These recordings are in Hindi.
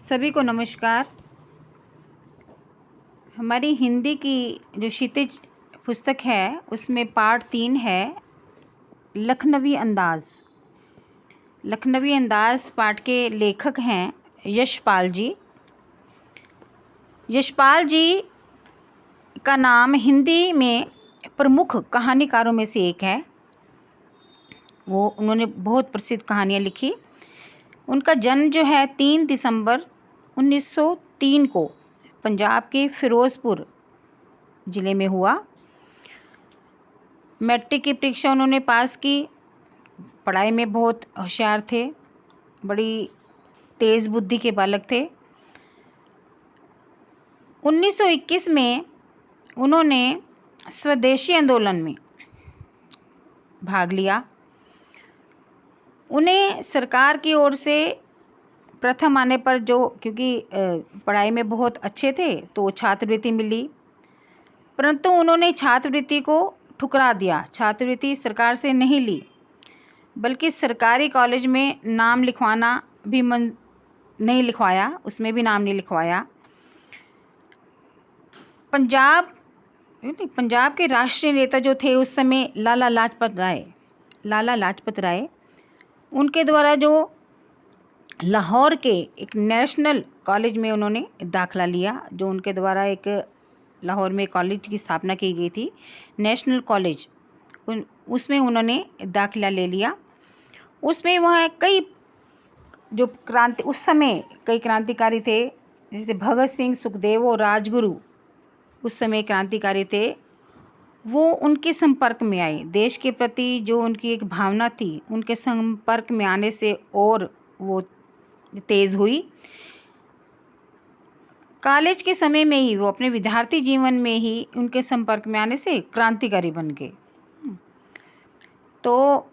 सभी को नमस्कार। हमारी हिंदी की जो क्षितिज पुस्तक है उसमें पार्ट 3 है लखनवी अंदाज़। लखनवी अंदाज़ पाठ के लेखक हैं यशपाल जी। यशपाल जी का नाम हिंदी में प्रमुख कहानीकारों में से एक है। उन्होंने बहुत प्रसिद्ध कहानियाँ लिखी। उनका जन्म जो है 3 दिसंबर 1903 को पंजाब के फिरोज़पुर ज़िले में हुआ। मैट्रिक की परीक्षा उन्होंने पास की। पढ़ाई में बहुत होशियार थे, बड़ी तेज़ बुद्धि के बालक थे। 1921 में उन्होंने स्वदेशी आंदोलन में भाग लिया। उन्हें सरकार की ओर से प्रथम आने पर क्योंकि पढ़ाई में बहुत अच्छे थे तो छात्रवृत्ति मिली, परंतु उन्होंने छात्रवृत्ति को ठुकरा दिया। छात्रवृत्ति सरकार से नहीं ली, बल्कि सरकारी कॉलेज में नाम लिखवाना भी नहीं लिखवाया, उसमें भी नाम नहीं लिखवाया। पंजाब के राष्ट्रीय नेता जो थे उस समय लाला लाजपत राय, उनके द्वारा जो लाहौर के एक नेशनल कॉलेज में उन्होंने दाखिला लिया, जो उनके द्वारा एक लाहौर में कॉलेज की स्थापना की गई थी, नेशनल कॉलेज, उसमें उन्होंने दाखिला ले लिया। उसमें वह उस समय कई क्रांतिकारी थे, जैसे भगत सिंह, सुखदेव और राजगुरु उस समय क्रांतिकारी थे। वो उनके संपर्क में आए। देश के प्रति जो उनकी एक भावना थी, उनके संपर्क में आने से और वो तेज़ हुई। कॉलेज के समय में ही वो अपने विद्यार्थी जीवन में ही उनके संपर्क में आने से क्रांतिकारी बन गए। तो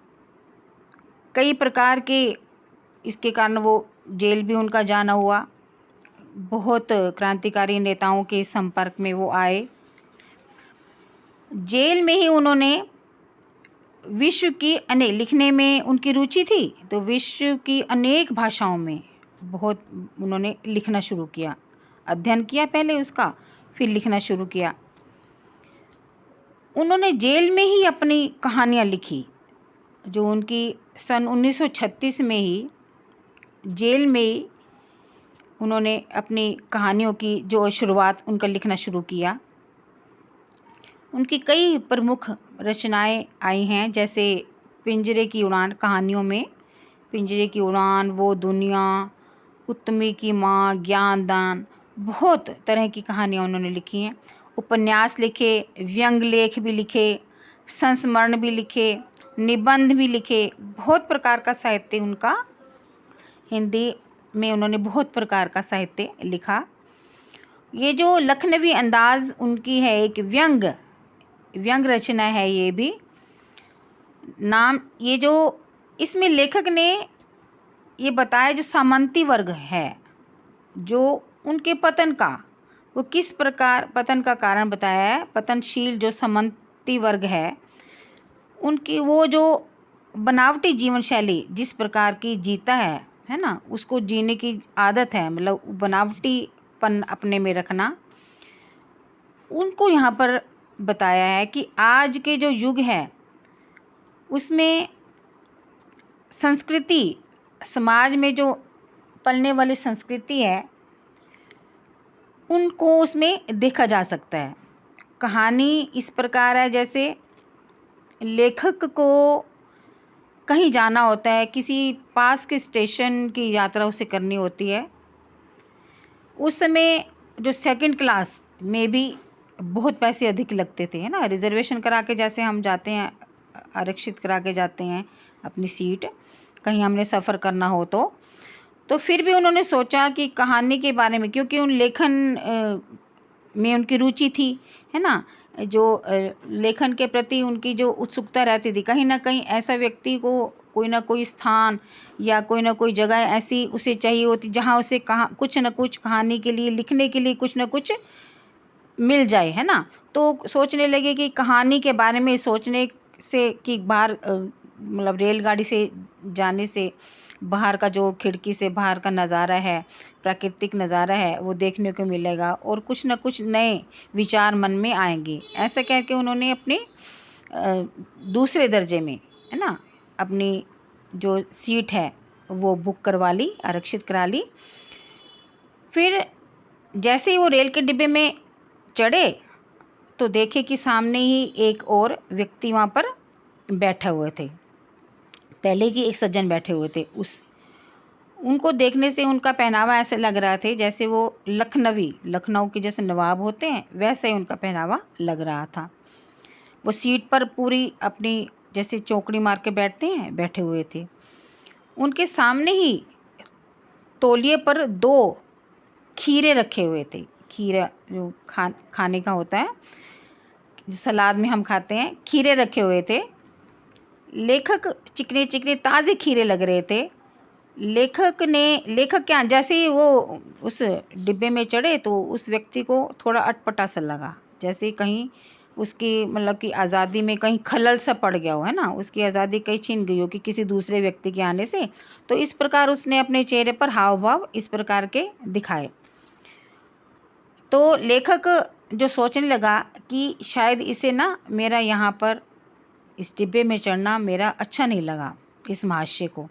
कई प्रकार के इसके कारण वो जेल भी उनका जाना हुआ। बहुत क्रांतिकारी नेताओं के संपर्क में वो आए। जेल में ही उन्होंने विश्व की लिखने में उनकी रुचि थी, तो विश्व की अनेक भाषाओं में बहुत उन्होंने लिखना शुरू किया। अध्ययन किया पहले उसका, फिर लिखना शुरू किया। उन्होंने जेल में ही अपनी कहानियाँ लिखी, जो उनकी सन 1936 में ही जेल में ही उन्होंने अपनी कहानियों की जो शुरुआत उनका लिखना शुरू किया। उनकी कई प्रमुख रचनाएं आई हैं, जैसे पिंजरे की उड़ान। कहानियों में पिंजरे की उड़ान, वो दुनिया, उत्तमी की माँ, ज्ञानदान, बहुत तरह की कहानियाँ उन्होंने लिखी हैं। उपन्यास लिखे, व्यंग लेख भी लिखे, संस्मरण भी लिखे, निबंध भी लिखे। बहुत प्रकार का साहित्य उनका, हिंदी में उन्होंने बहुत प्रकार का साहित्य लिखा। ये जो लखनवी अंदाज़ उनकी है, एक व्यंग रचना है। ये भी नाम, ये जो इसमें लेखक ने ये बताया, जो सामंती वर्ग है, जो उनके पतन का, वो किस प्रकार पतन का कारण बताया है। पतनशील जो सामंती वर्ग है, उनकी वो जो बनावटी जीवन शैली जिस प्रकार की जीता है ना, उसको जीने की आदत है, मतलब बनावटीपन अपने में रखना, उनको यहाँ पर बताया है कि आज के जो युग है उसमें संस्कृति, समाज में जो पलने वाली संस्कृति है, उनको उसमें देखा जा सकता है। कहानी इस प्रकार है, जैसे लेखक को कहीं जाना होता है, किसी पास के स्टेशन की यात्रा उसे करनी होती है। उस समय जो सेकंड क्लास में भी बहुत पैसे अधिक लगते थे, है ना। रिजर्वेशन करा के जैसे हम जाते हैं, आरक्षित करा के जाते हैं अपनी सीट, कहीं हमने सफ़र करना हो तो फिर भी उन्होंने सोचा कि कहानी के बारे में, क्योंकि उन लेखन में उनकी रुचि थी, है ना, जो लेखन के प्रति उनकी जो उत्सुकता रहती थी, कहीं ना कहीं ऐसा व्यक्ति को कोई ना कोई स्थान या कोई ना कोई जगह ऐसी उसे चाहिए होती जहाँ उसे कुछ न कुछ कहानी के लिए, लिखने के लिए कुछ न कुछ मिल जाए, है ना। तो सोचने लगे कि कहानी के बारे में सोचने से कि बाहर मतलब रेलगाड़ी से जाने से बाहर का जो खिड़की से बाहर का नज़ारा है, प्राकृतिक नज़ारा है, वो देखने को मिलेगा और कुछ ना कुछ नए विचार मन में आएंगे। ऐसा कह के उन्होंने अपने दूसरे दर्जे में, है ना, अपनी जो सीट है वो बुक करवा ली, आरक्षित करा ली। फिर जैसे ही वो रेल के डिब्बे में चढ़े तो देखे कि सामने ही एक और व्यक्ति वहाँ पर बैठे हुए थे। पहले की एक सज्जन बैठे हुए थे। उनको देखने से उनका पहनावा ऐसे लग रहा था जैसे वो लखनऊ के जैसे नवाब होते हैं, वैसे ही उनका पहनावा लग रहा था। वो सीट पर पूरी अपनी जैसे चौकड़ी मार के बैठते हैं, बैठे हुए थे। उनके सामने ही तौलिए पर 2 खीरे रखे हुए थे। खीरा जो खाने का होता है, सलाद में हम खाते हैं, खीरे रखे हुए थे। लेखक चिकने चिकने ताज़े खीरे लग रहे थे। लेखक क्या, जैसे ही वो उस डिब्बे में चढ़े तो उस व्यक्ति को थोड़ा अटपटा सा लगा, जैसे कहीं उसकी मतलब कि आज़ादी में कहीं खलल सा पड़ गया हो, है ना, उसकी आज़ादी कहीं छिन गई हो कि किसी दूसरे व्यक्ति के आने से। तो इस प्रकार उसने अपने चेहरे पर हाव भाव इस प्रकार के दिखाए। तो लेखक जो सोचने लगा कि शायद इसे ना मेरा यहाँ पर इस डिब्बे में चढ़ना मेरा अच्छा नहीं लगा, इस महाशय को।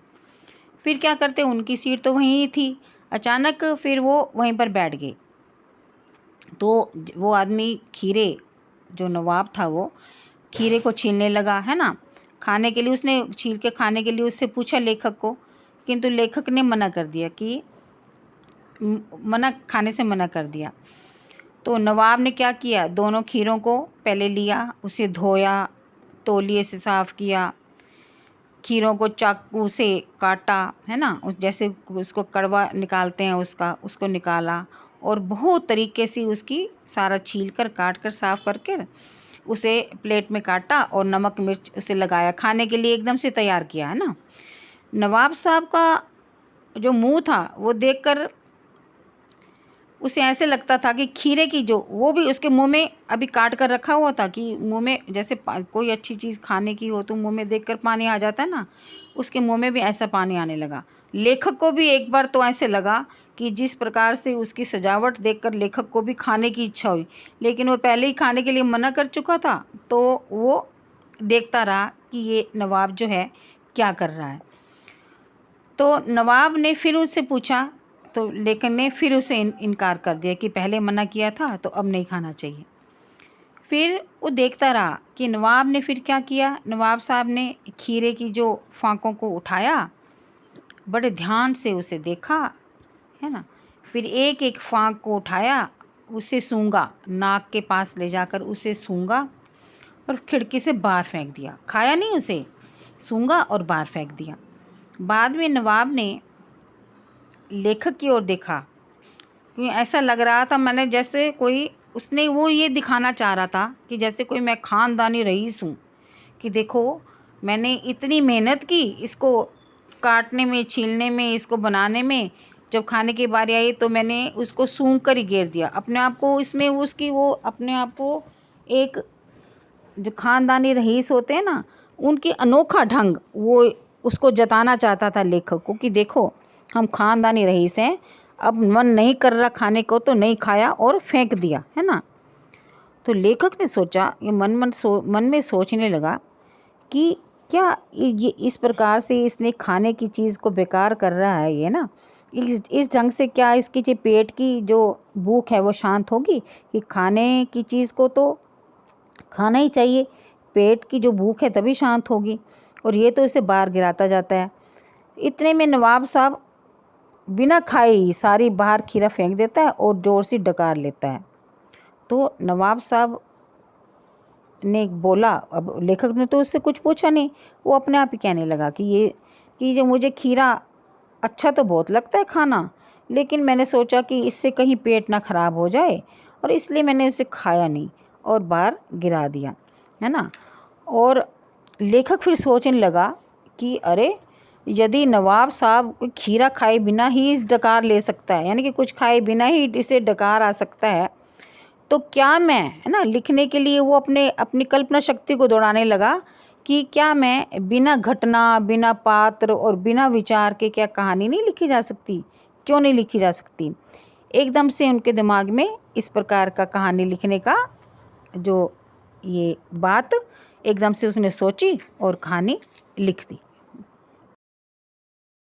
फिर क्या करते, उनकी सीट तो वहीं थी। अचानक फिर वो वहीं पर बैठ गए। तो वो आदमी खीरे, जो नवाब था, वो खीरे को छीलने लगा, है ना, खाने के लिए। उसने छील के खाने के लिए उससे पूछा लेखक को, किंतु लेखक ने मना कर दिया कि खाने से मना कर दिया। तो नवाब ने क्या किया, दोनों खीरों को पहले लिया, उसे धोया, तौलिए से साफ़ किया, खीरों को चाकू से काटा, है ना, जैसे उसको कड़वा निकालते हैं उसको निकाला और बहुत तरीके से उसकी सारा छील कर काट कर साफ़ करके उसे प्लेट में काटा और नमक मिर्च उसे लगाया, खाने के लिए एकदम से तैयार किया, है ना। नवाब साहब का जो मुंह था वो देखकर उसे ऐसे लगता था कि खीरे की जो वो भी उसके मुंह में अभी काट कर रखा हुआ था कि मुंह में जैसे कोई अच्छी चीज़ खाने की हो तो मुंह में देखकर पानी आ जाता है ना, उसके मुंह में भी ऐसा पानी आने लगा। लेखक को भी एक बार तो ऐसे लगा कि जिस प्रकार से उसकी सजावट देखकर लेखक को भी खाने की इच्छा हुई, लेकिन वो पहले ही खाने के लिए मना कर चुका था। तो वो देखता रहा कि ये नवाब जो है क्या कर रहा है। तो नवाब ने फिर उससे पूछा, तो लेखक ने फिर उसे इनकार कर दिया कि पहले मना किया था तो अब नहीं खाना चाहिए। फिर वो देखता रहा कि नवाब ने फिर क्या किया। नवाब साहब ने खीरे की जो फांकों को उठाया, बड़े ध्यान से उसे देखा, है ना, फिर एक एक फांक को उठाया, उसे सूंघा, नाक के पास ले जाकर उसे सूंघा और खिड़की से बाहर फेंक दिया। खाया नहीं उसे, सूंघा और बाहर फेंक दिया। बाद में नवाब ने लेखक की ओर देखा, क्योंकि ऐसा लग रहा था मैंने जैसे कोई, उसने वो ये दिखाना चाह रहा था कि जैसे कोई मैं ख़ानदानी रईस हूँ कि देखो मैंने इतनी मेहनत की इसको काटने में, छीलने में, इसको बनाने में। जब खाने की बारी आई तो मैंने उसको सूंघ कर ही घेर दिया अपने आप को। इसमें उसकी वो अपने आप को एक जो ख़ानदानी रईस होते हैं ना, उनकी अनोखा ढंग वो उसको जताना चाहता था लेखक को कि देखो हम ख़ानदानी रईस हैं, अब मन नहीं कर रहा खाने को तो नहीं खाया और फेंक दिया, है ना। तो लेखक ने सोचा, ये मन में सोचने लगा कि क्या ये इस प्रकार से इसने खाने की चीज़ को बेकार कर रहा है ये ना, इस ढंग से क्या इसकी जो पेट की जो भूख है वो शांत होगी। कि खाने की चीज़ को तो खाना ही चाहिए, पेट की जो भूख है तभी शांत होगी, और ये तो इसे बाहर गिराता जाता है। इतने में नवाब साहब बिना खाए ही सारी बाहर खीरा फेंक देता है और ज़ोर से डकार लेता है। तो नवाब साहब ने बोला, अब लेखक ने तो उससे कुछ पूछा नहीं, वो अपने आप ही कहने लगा कि जो मुझे खीरा अच्छा तो बहुत लगता है खाना, लेकिन मैंने सोचा कि इससे कहीं पेट ना ख़राब हो जाए और इसलिए मैंने इसे खाया नहीं और बाहर गिरा दिया, है ना। और लेखक फिर सोचने लगा कि अरे, यदि नवाब साहब खीरा खाए बिना ही इस डकार ले सकता है, यानी कि कुछ खाए बिना ही इसे डकार आ सकता है, तो क्या मैं, है ना, लिखने के लिए वो अपनी कल्पना शक्ति को दौड़ाने लगा कि क्या मैं बिना घटना, बिना पात्र और बिना विचार के क्या कहानी नहीं लिखी जा सकती, क्यों नहीं लिखी जा सकती। एकदम से उनके दिमाग में इस प्रकार का कहानी लिखने का जो ये बात एकदम से उसने सोची और कहानी लिख दी।